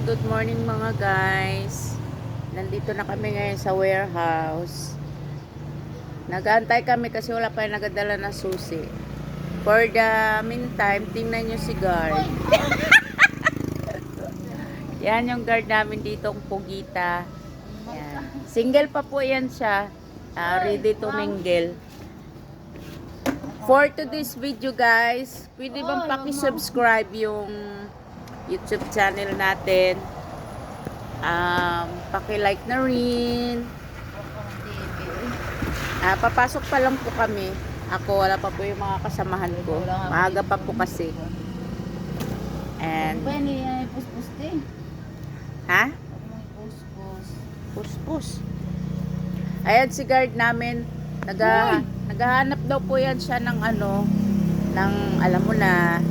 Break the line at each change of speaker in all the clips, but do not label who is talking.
Good morning mga guys. Nandito na kami ngayon sa warehouse. Nag-aantay kami kasi wala pa yung nagadala na susi. For the meantime, tingnan nyo si guard. Yan yung guard namin dito, ang Pugita. Yan. Single pa po yan siya. Ready to mingle. For today's video guys, pwede bang paki-subscribe yung YouTube channel natin? Paki-like na rin. Papasok pa lang po kami. Ako, wala pa po yung mga kasamahan ko. Maaga pa po kasi. And ha? Puspus. Ayan si guard namin. Naghahanap daw po yan siya ng ng alam mo na.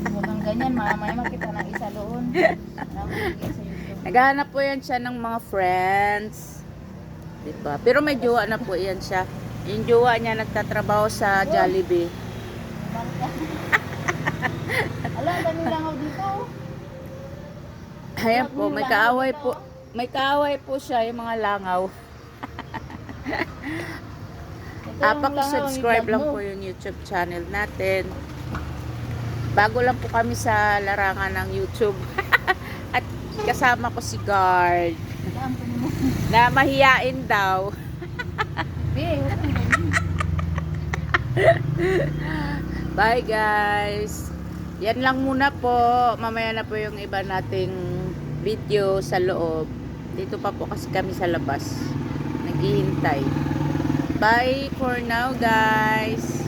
Huwag kang ganyan, mamaya makita ng isa doon.
Naghahanap po yan siya ng mga friends. Diba? Pero may jowa na po yan siya. Yung jowa niya nagtatrabaho sa Jollibee.
Alam, daming langaw dito.
Ayan po, may kaaway po. May kaaway po siya, yung mga langaw. Paki-subscribe lang po yung YouTube channel natin. Bago lang po kami sa larangan ng YouTube. At kasama ko si guard. Na mahiyain daw. Bye guys. Yan lang muna po. Mamaya na po yung iba nating video sa loob. Dito pa po kasi kami sa labas. Naghihintay. Bye for now guys.